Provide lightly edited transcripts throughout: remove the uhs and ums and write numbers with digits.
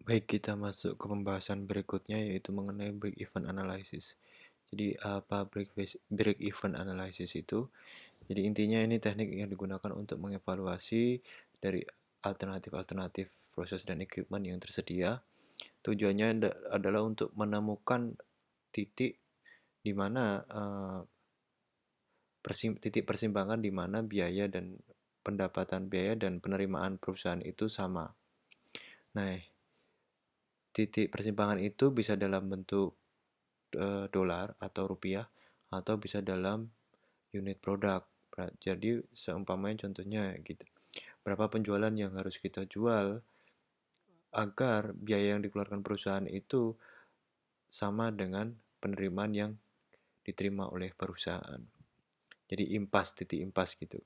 Baik, kita masuk ke pembahasan berikutnya yaitu mengenai break-even analysis. Jadi apa break-even analysis itu? Jadi intinya ini teknik yang digunakan untuk mengevaluasi dari alternatif-alternatif proses dan equipment yang tersedia. Tujuannya adalah untuk menemukan titik di mana titik persimpangan di mana biaya dan pendapatan biaya dan penerimaan perusahaan itu sama. Nah, titik persimpangan itu bisa dalam bentuk dolar atau rupiah atau bisa dalam unit produk. Jadi seumpamanya contohnya gitu. Berapa penjualan yang harus kita jual agar biaya yang dikeluarkan perusahaan itu sama dengan penerimaan yang diterima oleh perusahaan. Jadi titik impas gitu.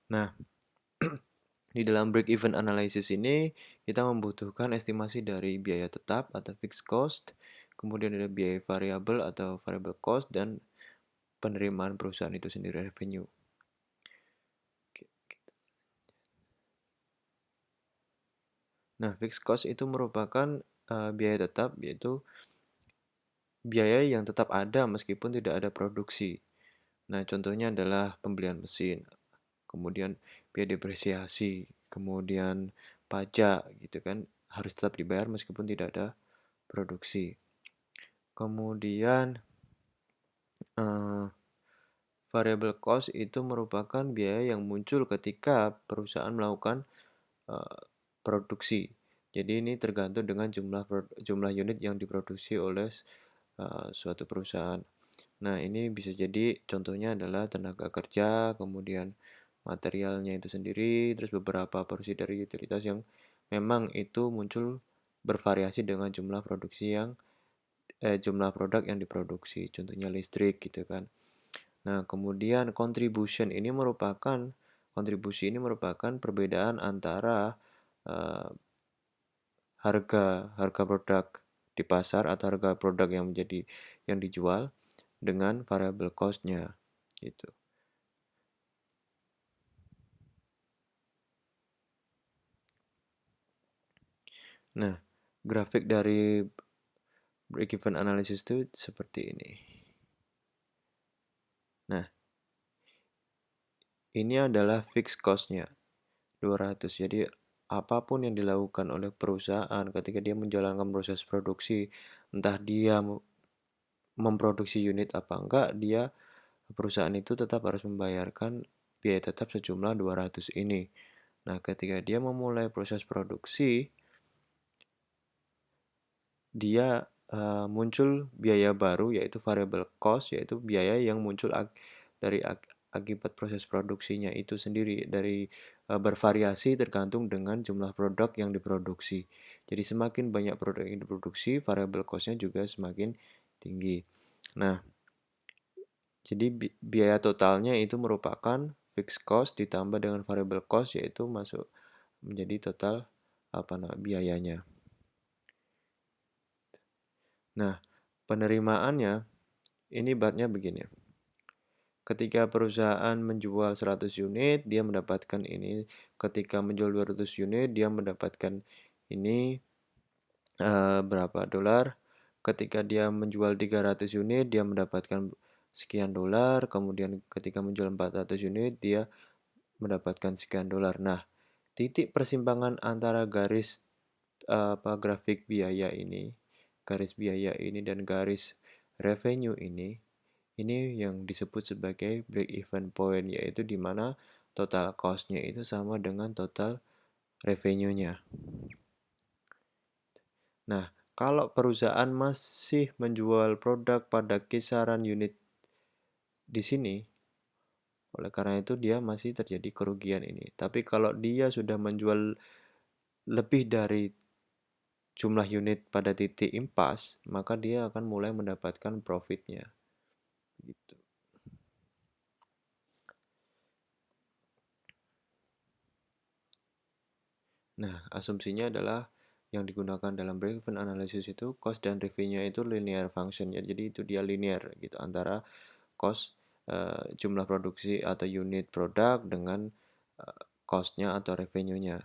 Nah, di dalam break-even analysis ini kita membutuhkan estimasi dari biaya tetap atau fixed cost, kemudian ada biaya variabel atau variable cost, dan penerimaan perusahaan itu sendiri, revenue. Nah, fixed cost itu merupakan biaya tetap, yaitu biaya yang tetap ada meskipun tidak ada produksi. Nah, contohnya adalah pembelian mesin, kemudian biaya depresiasi, kemudian pajak gitu kan, harus tetap dibayar meskipun tidak ada produksi. Kemudian variable cost itu merupakan biaya yang muncul ketika perusahaan melakukan produksi. Jadi ini tergantung dengan jumlah unit yang diproduksi oleh suatu perusahaan. Nah, ini bisa jadi contohnya adalah tenaga kerja, kemudian materialnya itu sendiri, terus beberapa porsi dari utilitas yang memang itu muncul bervariasi dengan jumlah produk yang diproduksi, contohnya listrik gitu kan. Nah, kemudian kontribusi ini merupakan perbedaan antara uh, harga produk di pasar atau harga produk yang dijual dengan variable cost-nya gitu. Nah, grafik dari break-even analysis itu seperti ini. Nah, ini adalah fixed cost-nya 200. Jadi apapun yang dilakukan oleh perusahaan ketika dia menjalankan proses produksi, entah dia memproduksi unit apa enggak, perusahaan itu tetap harus membayarkan biaya tetap sejumlah 200 ini. Nah, ketika dia memulai proses produksi, dia muncul biaya baru yaitu variable cost, yaitu biaya yang muncul akibat proses produksinya itu sendiri bervariasi tergantung dengan jumlah produk yang diproduksi. Jadi semakin banyak produk yang diproduksi, variable cost-nya juga semakin tinggi. Nah, jadi biaya totalnya itu merupakan fixed cost ditambah dengan variable cost, yaitu masuk menjadi total biayanya. Nah, penerimaannya ini ibaratnya begini. Ketika perusahaan menjual 100 unit, dia mendapatkan ini. Ketika menjual 200 unit, dia mendapatkan ini berapa dolar. Ketika dia menjual 300 unit, dia mendapatkan sekian dolar. Kemudian ketika menjual 400 unit, dia mendapatkan sekian dolar. Nah, titik persimpangan antara grafik biaya ini, garis biaya ini dan garis revenue ini yang disebut sebagai break even point, yaitu di mana total cost-nya itu sama dengan total revenue-nya. Nah, kalau perusahaan masih menjual produk pada kisaran unit di sini, oleh karena itu dia masih terjadi kerugian ini. Tapi kalau dia sudah menjual lebih dari jumlah unit pada titik impas, maka dia akan mulai mendapatkan profitnya. Gitu. Nah, asumsinya adalah yang digunakan dalam break-even analysis itu cost dan revenue itu linear function ya. Jadi itu dia linear gitu antara cost jumlah produksi atau unit produk dengan cost-nya atau revenue-nya.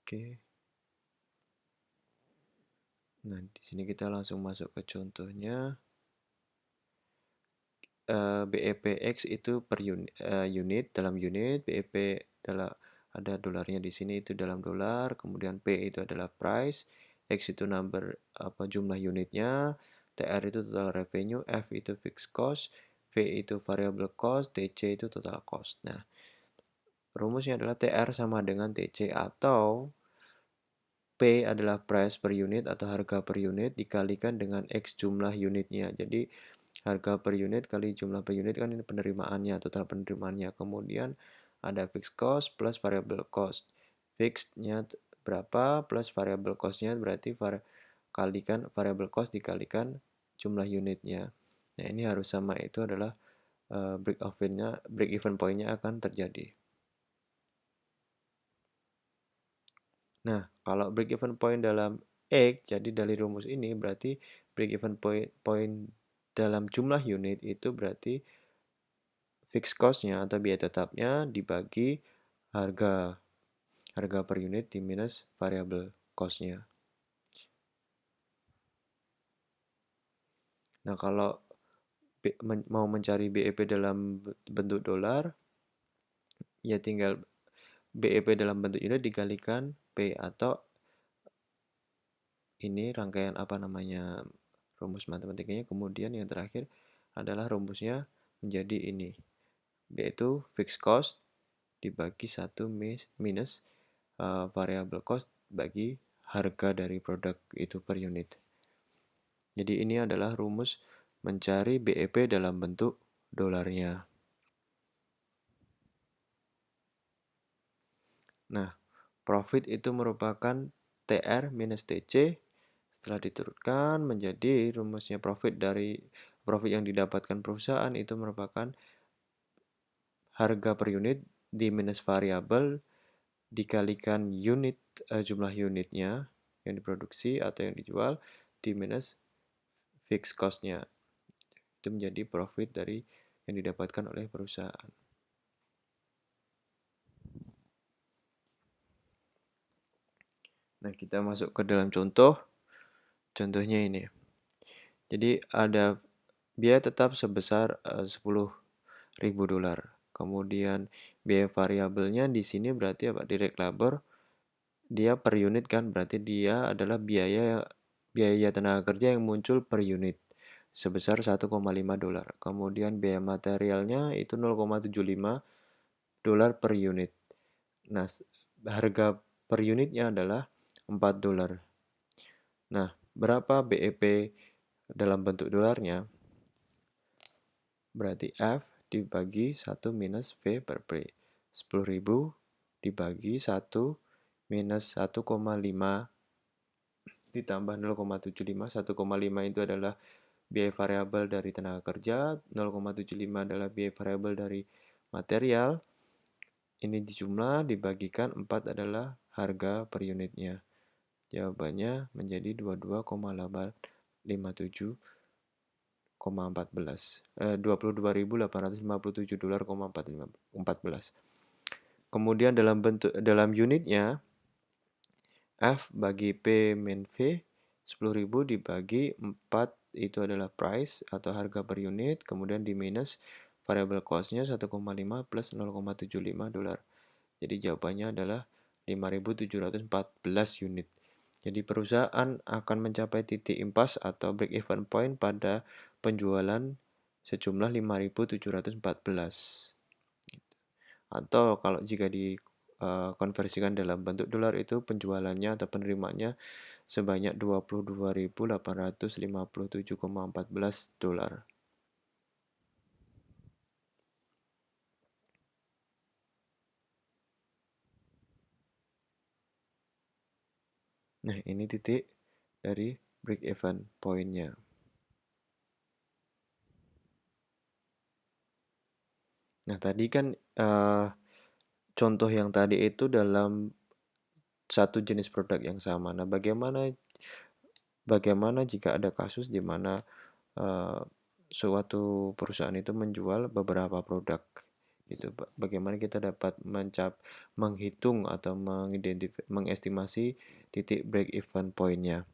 Oke. Nah, di sini kita langsung masuk ke contohnya. BEPX itu per unit dalam unit, BEP adalah ada dolarnya di sini itu dalam dolar, kemudian P itu adalah price, X itu number apa jumlah unitnya, TR itu total revenue, F itu fixed cost, V itu variable cost, TC itu total cost. Nah, rumusnya adalah TR sama dengan TC atau P adalah price per unit atau harga per unit dikalikan dengan X jumlah unitnya. Jadi harga per unit kali jumlah per unit kan ini penerimaannya, total penerimaannya. Kemudian ada fixed cost plus variable cost. Fixed-nya berapa plus variable cost-nya berarti kalikan variable cost dikalikan jumlah unitnya. Nah, ini harus sama, itu adalah break even point-nya akan terjadi. Nah, kalau break even point dalam X, jadi dari rumus ini berarti break even point dalam jumlah unit itu berarti fixed cost-nya atau biaya tetapnya dibagi harga harga per unit di minus variable cost-nya. Nah, kalau mau mencari BEP dalam bentuk dolar, ya tinggal BEP dalam bentuk unit dikalikan P atau ini rangkaian apa namanya rumus matematikanya. Kemudian yang terakhir adalah rumusnya menjadi ini. B itu fixed cost dibagi 1 minus variable cost bagi harga dari produk itu per unit. Jadi ini adalah rumus mencari BEP dalam bentuk dolarnya. Nah, profit itu merupakan TR minus TC. Setelah diturutkan menjadi rumusnya profit yang didapatkan perusahaan itu merupakan harga per unit di minus variabel dikalikan jumlah unitnya yang diproduksi atau yang dijual di minus fixed cost-nya. Itu menjadi profit dari yang didapatkan oleh perusahaan. Nah, kita masuk ke dalam contoh. Contohnya ini. Jadi ada biaya tetap sebesar $10.000. Kemudian biaya variabelnya di sini berarti apa? Direct labor dia per unit kan, berarti dia adalah biaya tenaga kerja yang muncul per unit sebesar $1,5. Kemudian biaya materialnya itu $0,75 per unit. Nah, harga per unitnya adalah $4. Nah, berapa BEP dalam bentuk dolarnya? Berarti F dibagi 1 minus V per P. 10.000 dibagi 1 minus 1,5 ditambah 0,75. 1,5 itu adalah biaya variabel dari tenaga kerja, 0,75 adalah biaya variabel dari material. Ini dijumlah dibagikan 4 adalah harga per unitnya. Jawabannya menjadi 22,857 Kemudian dalam unitnya F bagi P min V 10.000 dibagi 4 itu adalah price atau harga per unit, kemudian di minus variable cost-nya 1,5 plus $0,75. Jadi jawabannya adalah 5.714 unit. Jadi perusahaan akan mencapai titik impas atau break even point pada penjualan sejumlah 5.714. Atau kalau jika dikonversikan dalam bentuk dolar itu penjualannya atau penerimaannya sebanyak $22.857,14. Nah, ini titik dari break even point-nya. Nah, tadi kan contoh yang tadi itu dalam satu jenis produk yang sama. Nah, bagaimana jika ada kasus di mana suatu perusahaan itu menjual beberapa produk Gitu, bagaimana kita dapat menghitung atau mengestimasi titik break even point-nya.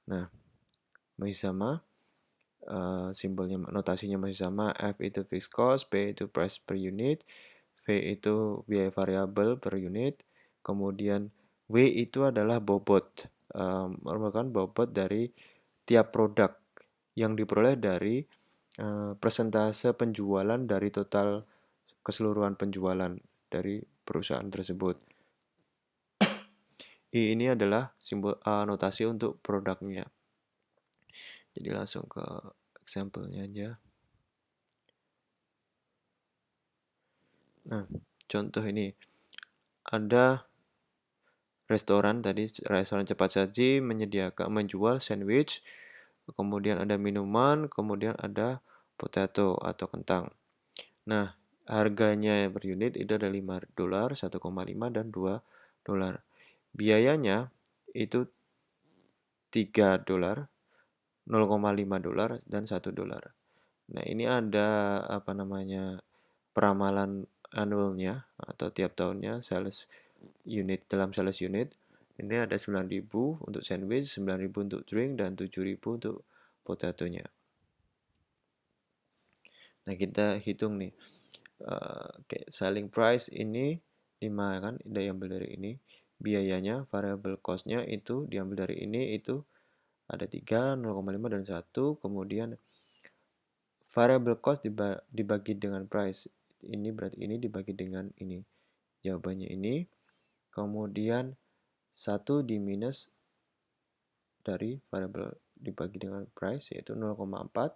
Nah, masih sama, simbolnya, notasinya masih sama. F itu fixed cost, P itu price per unit, V itu biaya variabel per unit, kemudian W itu adalah bobot, merupakan bobot dari tiap produk yang diperoleh dari persentase penjualan dari total keseluruhan penjualan dari perusahaan tersebut. I ini adalah simbol notasi untuk produknya. Jadi langsung ke example-nya aja. Nah, contoh ini ada restoran cepat saji menjual sandwich, kemudian ada minuman, kemudian ada potato atau kentang. Nah, harganya per unit itu ada $5, 1,5 dan $2. Biayanya itu $3, $0,5 dan $1. Nah, ini ada peramalan annualnya atau tiap tahunnya sales unit dalam sales unit. Ini ada 9.000 untuk sandwich, 9.000 untuk drink, dan 7.000 untuk potatonya. Nah, kita hitung nih. Selling price ini 5 kan, diambil dari ini. Biayanya, variable cost-nya itu diambil dari ini, itu ada 3, 0,5 dan 1. Kemudian variable cost dibagi dengan price. Ini berarti ini dibagi dengan ini. Jawabannya ini. Kemudian 1 diminus dari variable dibagi dengan price, yaitu 0,4.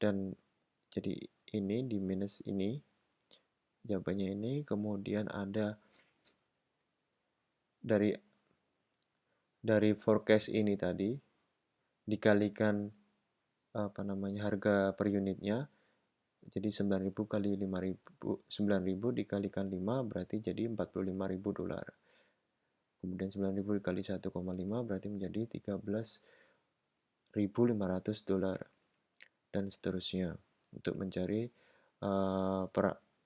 Dan jadi ini diminus ini. Jawabannya ini. Kemudian ada dari forecast ini tadi dikalikan harga per unitnya. Jadi 9.000 kali 5.000, 9.000 dikalikan 5 berarti jadi $45.000. Kemudian 9.000 dikali 1,5 berarti menjadi $13.500 dan seterusnya untuk mencari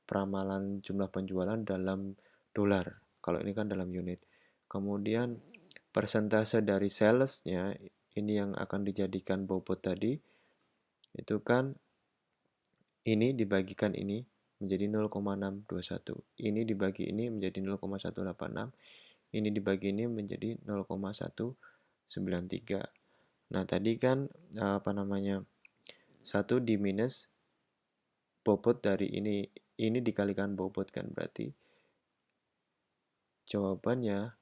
peramalan jumlah penjualan dalam dolar. Kalau ini kan dalam unit. Kemudian persentase dari salesnya ini yang akan dijadikan bobot tadi, itu kan ini dibagikan ini menjadi 0,621. Ini dibagi ini menjadi 0,186. Ini dibagi ini menjadi 0,193. Nah, tadi kan 1 diminus bobot dari ini dikalikan bobot kan, berarti jawabannya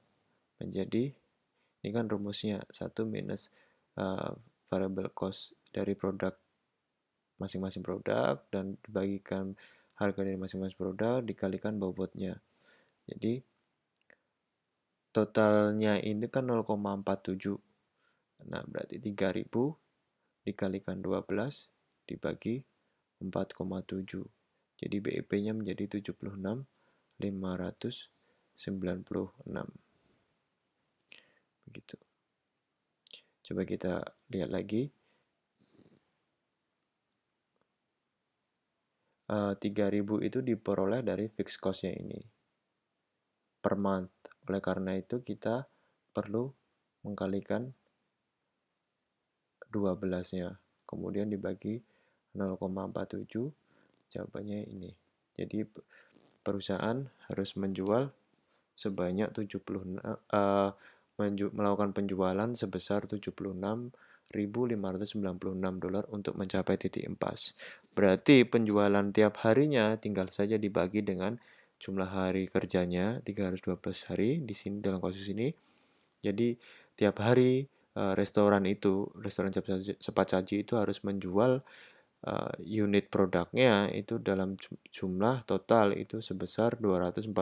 menjadi, ini kan rumusnya 1 minus variable cost dari produk masing-masing produk dan dibagikan harga dari masing-masing produk dikalikan bobotnya. Jadi totalnya ini kan 0,47. Nah, berarti 3.000 dikalikan 12 dibagi 4,7. Jadi BEP-nya menjadi 76.596. Begitu. Coba kita lihat lagi. 3.000 itu diperoleh dari fixed cost-nya ini per month. Oleh karena itu kita perlu mengkalikan 12-nya. Kemudian dibagi 0,47, jawabannya ini. Jadi perusahaan harus menjual sebanyak melakukan penjualan sebesar $76.596 untuk mencapai titik impas. Berarti penjualan tiap harinya tinggal saja dibagi dengan jumlah hari kerjanya, 312 hari di sini dalam kasus ini. Jadi tiap hari restoran cepat saji itu harus menjual unit produknya itu dalam jumlah total itu sebesar $245,5.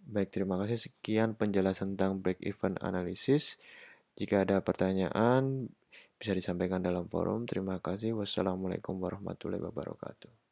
Baik, terima kasih. Sekian penjelasan tentang break-even analysis. Jika ada pertanyaan, bisa disampaikan dalam forum. Terima kasih. Wassalamualaikum warahmatullahi wabarakatuh.